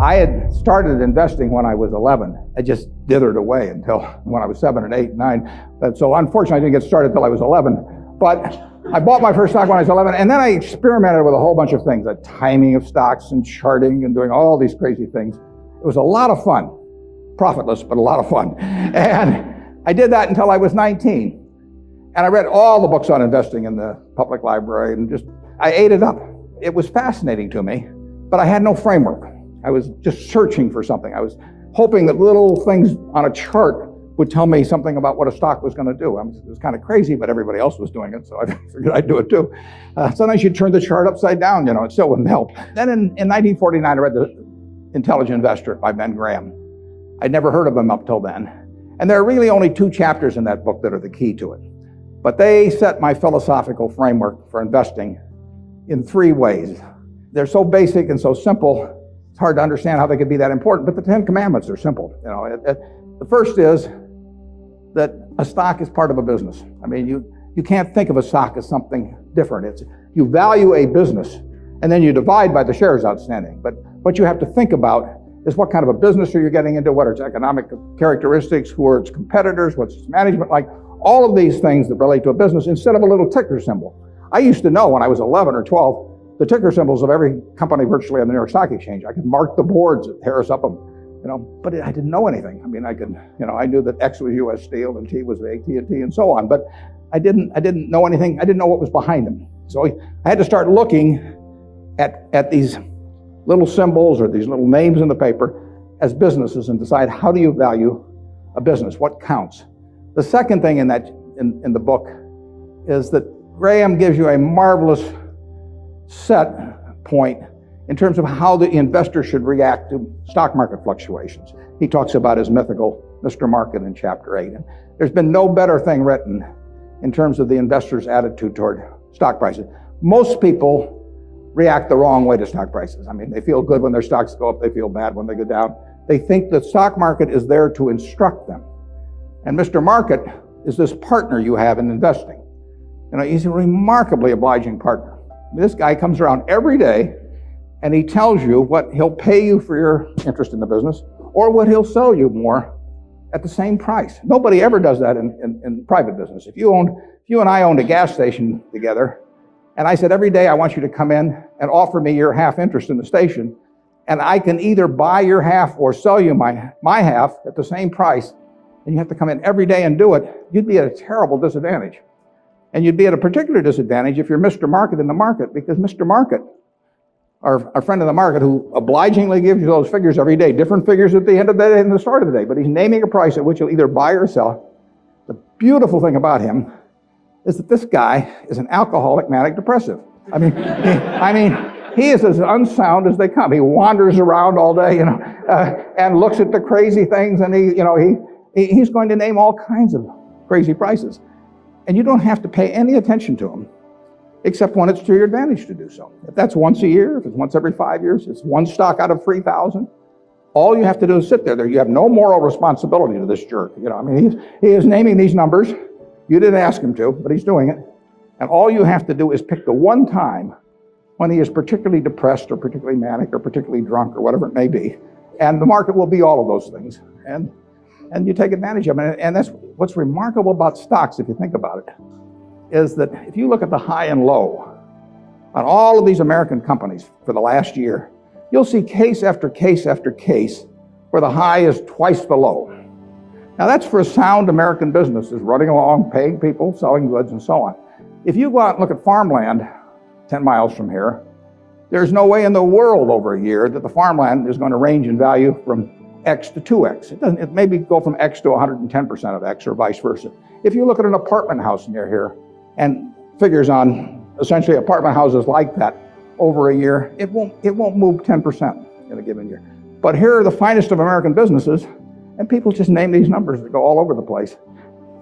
I had started investing when I was 11. I just dithered away until when I was 7 and 8 and 9. So unfortunately, I didn't get started until I was 11. But I bought my first stock when I was 11, and then I experimented with a whole bunch of things, the timing of stocks and charting and doing all these crazy things. It was a lot of fun. Profitless, but a lot of fun. And I did that until I was 19. And I read all the books on investing in the public library and I ate it up. It was fascinating to me, but I had no framework. I was just searching for something. I was hoping that little things on a chart would tell me something about what a stock was going to do. It was kind of crazy, but everybody else was doing it, so I figured I'd do it too. Sometimes you'd turn the chart upside down, it still wouldn't help. Then in 1949, I read The Intelligent Investor by Ben Graham. I'd never heard of him up till then. And there are really only 2 chapters in that book that are the key to it. But they set my philosophical framework for investing in 3 ways. They're so basic and so simple, it's hard to understand how they could be that important, but the 10 Commandments are simple. The first is that a stock is part of a business. I mean, you can't think of a stock as something different. You value a business, and then you divide by the shares outstanding. But what you have to think about is what kind of a business are you getting into, what are its economic characteristics, who are its competitors, what's its management like, all of these things that relate to a business instead of a little ticker symbol. I used to know when I was 11 or 12 the ticker symbols of every company virtually on the New York Stock Exchange. I could mark the boards at Harris Upham, but I didn't know anything. I mean, I knew that X was U.S. Steel and T was AT&T and so on, but I didn't know anything. I didn't know what was behind them. So I had to start looking at these little symbols or these little names in the paper as businesses and decide, how do you value a business? What counts? The second thing in the book is that Graham gives you a marvelous set point in terms of how the investor should react to stock market fluctuations. He talks about his mythical Mr. Market in chapter 8. And there's been no better thing written in terms of the investor's attitude toward stock prices. Most people react the wrong way to stock prices. I mean, they feel good when their stocks go up, they feel bad when they go down. They think the stock market is there to instruct them. And Mr. Market is this partner you have in investing. He's a remarkably obliging partner. This guy comes around every day and he tells you what he'll pay you for your interest in the business or what he'll sell you more at the same price. Nobody ever does that in private business. If you and I owned a gas station together, and I said, every day I want you to come in and offer me your half interest in the station, and I can either buy your half or sell you my half at the same price, and you have to come in every day and do it, you'd be at a terrible disadvantage. And you'd be at a particular disadvantage if you're Mr. Market in the market, because Mr. Market, our friend in the market who obligingly gives you those figures every day, different figures at the end of the day and the start of the day, but he's naming a price at which you'll either buy or sell. The beautiful thing about him is that this guy is an alcoholic manic depressive. I mean, he is as unsound as they come. He wanders around all day, and looks at the crazy things, and he's going to name all kinds of crazy prices. And you don't have to pay any attention to him, except when it's to your advantage to do so. If that's once a year, if it's once every 5 years, it's one stock out of 3,000. All you have to do is sit there. You have no moral responsibility to this jerk. He is naming these numbers. You didn't ask him to, but he's doing it. And all you have to do is pick the one time when he is particularly depressed or particularly manic or particularly drunk or whatever it may be. And the market will be all of those things. And you take advantage of it. And that's what's remarkable about stocks, if you think about it, is that if you look at the high and low on all of these American companies for the last year, you'll see case after case after case where the high is twice the low. Now that's for a sound American business, is running along, paying people, selling goods, and so on. If you go out and look at farmland 10 miles from here, there's no way in the world over a year that the farmland is going to range in value from X to 2X. It maybe go from X to 110% of X or vice versa. If you look at an apartment house near here and figures on essentially apartment houses like that over a year, it won't move 10% in a given year. But here are the finest of American businesses, and people just name these numbers that go all over the place.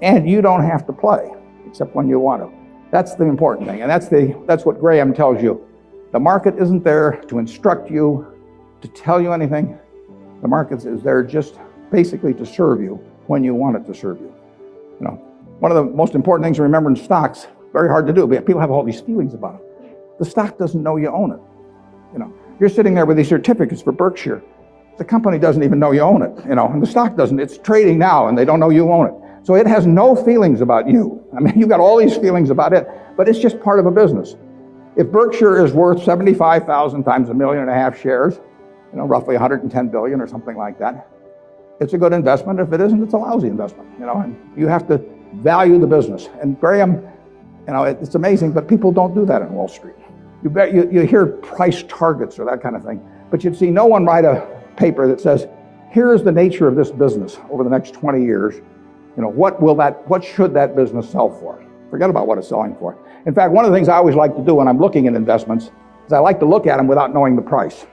And you don't have to play, except when you want to. That's the important thing, and that's what Graham tells you. The market isn't there to instruct you, to tell you anything. The market is there just basically to serve you when you want it to serve you. One of the most important things to remember in stocks, very hard to do, but people have all these feelings about it. The stock doesn't know you own it. You're sitting there with these certificates for Berkshire. the company doesn't even know you own it, and the stock doesn't. It's trading now, and they don't know you own it. So it has no feelings about you. I mean, you've got all these feelings about it, but it's just part of a business. If Berkshire is worth 75,000 times 1.5 million shares, roughly 110 billion or something like that, it's a good investment. If it isn't, it's a lousy investment, and you have to value the business. And Graham, it's amazing, but people don't do that in Wall Street. You hear price targets or that kind of thing, but you'd see no one write a paper that says, here is the nature of this business over the next 20 years. What should that business sell for? Forget about what it's selling for. In fact, one of the things I always like to do when I'm looking at investments is I like to look at them without knowing the price.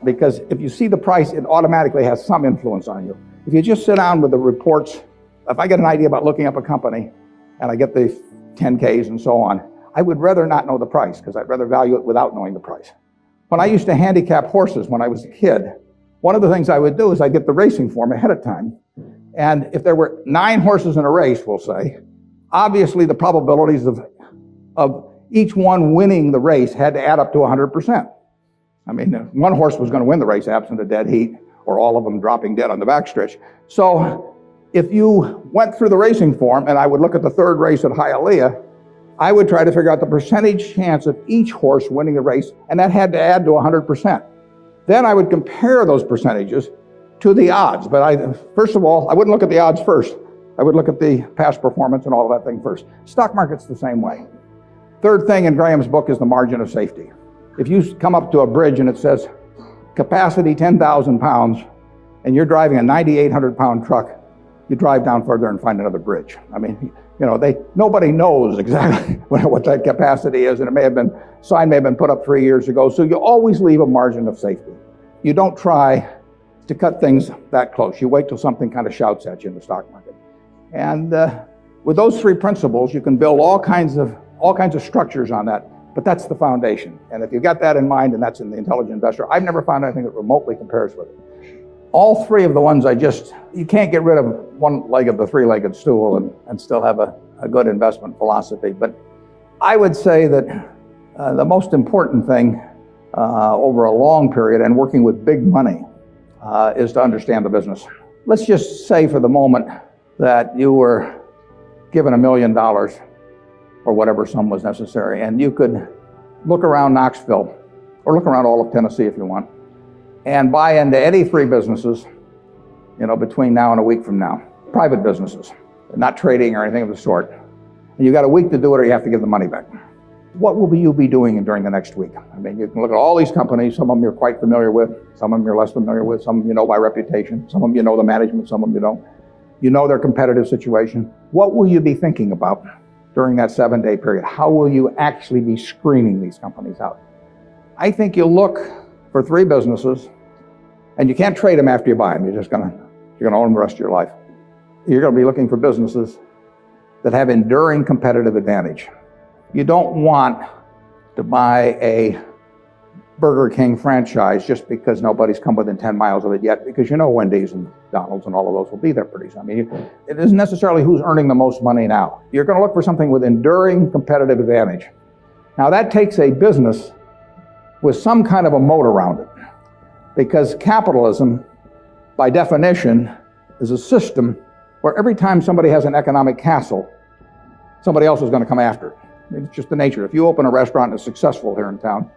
Because if you see the price, it automatically has some influence on you. If you just sit down with the reports, if I get an idea about looking up a company and I get the 10Ks and so on, I would rather not know the price because I'd rather value it without knowing the price. When I used to handicap horses when I was a kid, one of the things I would do is I'd get the racing form ahead of time. And if there were 9 horses in a race, we'll say, obviously the probabilities of each one winning the race had to add up to 100%. I mean, one horse was going to win the race absent a dead heat or all of them dropping dead on the backstretch. So if you went through the racing form and I would look at the 3rd race at Hialeah, I would try to figure out the percentage chance of each horse winning the race, and that had to add to 100%. Then I would compare those percentages to the odds. But first of all, I wouldn't look at the odds first. I would look at the past performance and all of that thing first. Stock market's the same way. Third thing in Graham's book is the margin of safety. If you come up to a bridge and it says capacity 10,000 pounds and you're driving a 9,800 pound truck, you drive down further and find another bridge. I mean, nobody knows exactly what that capacity is, and sign may have been put up 3 years ago. So you always leave a margin of safety. You don't try to cut things that close. You wait till something kind of shouts at you in the stock market. And with those 3 principles, you can build all kinds of structures on that. But that's the foundation. And if you've got that in mind, and that's in the Intelligent Investor, I've never found anything that remotely compares with it. All 3 of the ones you can't get rid of one leg of the 3-legged stool and still have a good investment philosophy. But I would say that the most important thing over a long period and working with big money is to understand the business. Let's just say for the moment that you were given $1 million or whatever sum was necessary, and you could look around Knoxville or look around all of Tennessee if you want and buy into any 3 businesses, between now and a week from now, private businesses, not trading or anything of the sort. And you got a week to do it or you have to give the money back. What will you be doing during the next week? I mean, you can look at all these companies. Some of them you're quite familiar with. Some of them you're less familiar with. Some of them you know by reputation. Some of them you know the management. Some of them you don't. You know their competitive situation. What will you be thinking about during that 7-day period? How will you actually be screening these companies out? I think you'll look for 3 businesses, and you can't trade them after you buy them. You're going to own them the rest of your life. You're going to be looking for businesses that have enduring competitive advantage. You don't want to buy a Burger King franchise just because nobody's come within 10 miles of it yet, because Wendy's and McDonald's and all of those will be there pretty soon. I mean, it isn't necessarily who's earning the most money now. You're going to look for something with enduring competitive advantage. Now that takes a business with some kind of a moat around it, because capitalism, by definition, is a system where every time somebody has an economic castle, somebody else is going to come after it. It's just the nature. If you open a restaurant and it's successful here in town,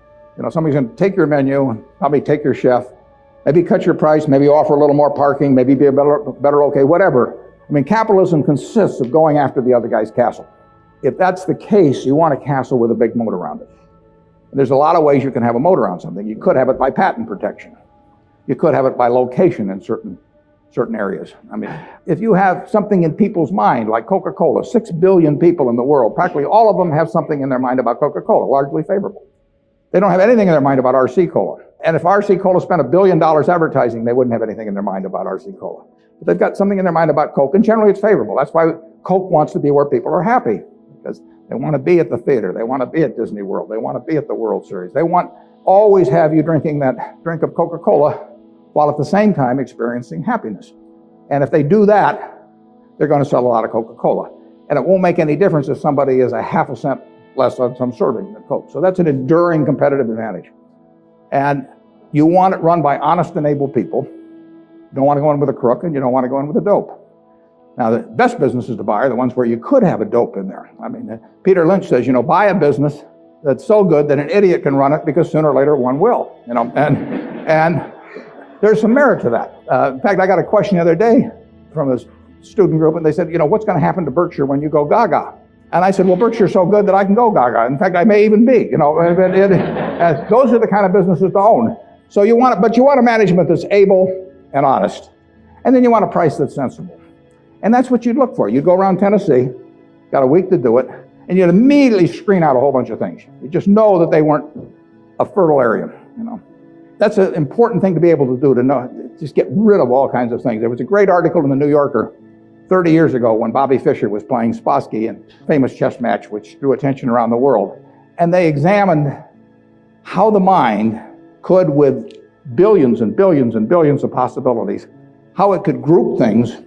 somebody's going to take your menu and probably take your chef, maybe cut your price, maybe offer a little more parking, maybe be a better okay, whatever. I mean, capitalism consists of going after the other guy's castle. If that's the case, you want a castle with a big moat around it. And there's a lot of ways you can have a moat around something. You could have it by patent protection. You could have it by location in certain areas. I mean, if you have something in people's mind, like Coca-Cola, 6 billion people in the world, practically all of them have something in their mind about Coca-Cola, largely favorable. They don't have anything in their mind about RC Cola. And if RC Cola spent $1 billion advertising, they wouldn't have anything in their mind about RC Cola. But they've got something in their mind about Coke, and generally it's favorable. That's why Coke wants to be where people are happy, because they want to be at the theater. They want to be at Disney World. They want to be at the World Series. They want always have you drinking that drink of Coca-Cola while at the same time experiencing happiness. And if they do that, they're going to sell a lot of Coca-Cola. And it won't make any difference if somebody is a half a cent less on some serving than Coke. So that's an enduring competitive advantage. And you want it run by honest and able people. You don't want to go in with a crook, and you don't want to go in with a dope. Now, the best businesses to buy are the ones where you could have a dope in there. I mean, Peter Lynch says, buy a business that's so good that an idiot can run it, because sooner or later one will. And there's some merit to that. In fact, I got a question the other day from a student group, and they said, what's going to happen to Berkshire when you go gaga? And I said, well, Berkshire's so good that I can go gaga. In fact, I may even be. Those are the kind of businesses to own. So you want a management that's able and honest, and then you want a price that's sensible. And that's what you'd look for. You'd go around Tennessee, got a week to do it, and you'd immediately screen out a whole bunch of things. You just know that they weren't a fertile area. That's an important thing to be able to do, to know, just get rid of all kinds of things. There was a great article in the New Yorker 30 years ago when Bobby Fischer was playing Spassky in a famous chess match which drew attention around the world. And they examined how the mind could, with billions and billions and billions of possibilities, how it could group things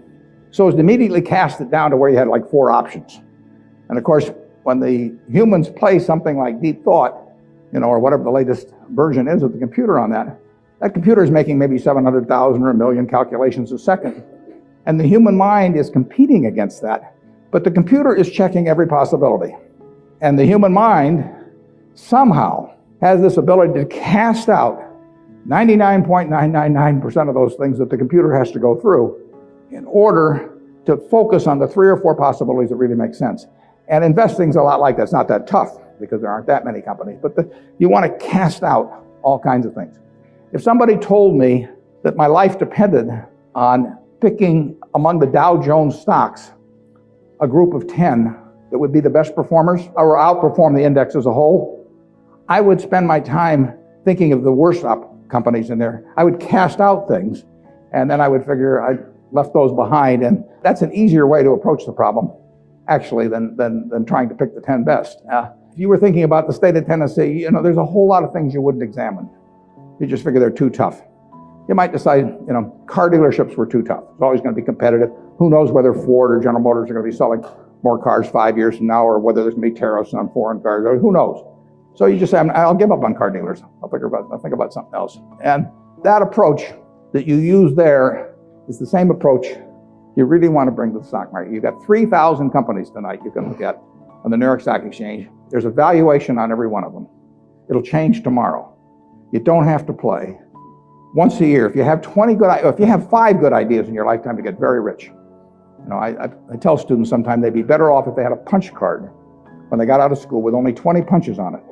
so as to immediately cast it down to where you had like 4 options. And of course, when the humans play something like deep thought, or whatever the latest version is of the computer on that computer is making maybe 700,000 or 1 million calculations a second. And the human mind is competing against that, but the computer is checking every possibility. And the human mind somehow has this ability to cast out 99.999% of those things that the computer has to go through in order to focus on the 3 or 4 possibilities that really make sense. And investing's a lot like that. It's not that tough because there aren't that many companies, but you want to cast out all kinds of things. If somebody told me that my life depended on picking among the Dow Jones stocks a group of 10 that would be the best performers or outperform the index as a whole, I would spend my time thinking of the worst companies in there. I would cast out things, and then I would figure I left those behind, and that's an easier way to approach the problem, actually, than trying to pick the 10 best. If you were thinking about the state of Tennessee, there's a whole lot of things you wouldn't examine. You just figure they're too tough. You might decide, car dealerships were too tough. It's always going to be competitive. Who knows whether Ford or General Motors are going to be selling more cars 5 years from now, or whether there's going to be tariffs on foreign cars, or who knows. So you just say, I'll give up on car dealers. I'll think about something else. And that approach that you use there is the same approach you really want to bring to the stock market. You've got 3,000 companies tonight you can look at on the New York Stock Exchange. There's a valuation on every one of them. It'll change tomorrow. You don't have to play. Once a year, if you have 5 good ideas in your lifetime, you get very rich. I tell students sometimes they'd be better off if they had a punch card when they got out of school with only 20 punches on it.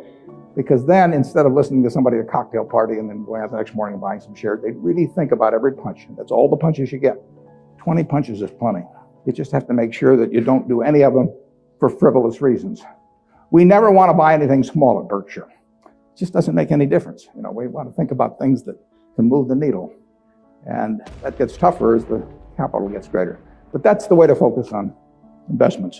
Because then, instead of listening to somebody at a cocktail party and then going out the next morning and buying some shares, they'd really think about every punch. That's all the punches you get. 20 punches is plenty. You just have to make sure that you don't do any of them for frivolous reasons. We never want to buy anything small at Berkshire. It just doesn't make any difference. We want to think about things that can move the needle. And that gets tougher as the capital gets greater. But that's the way to focus on investments.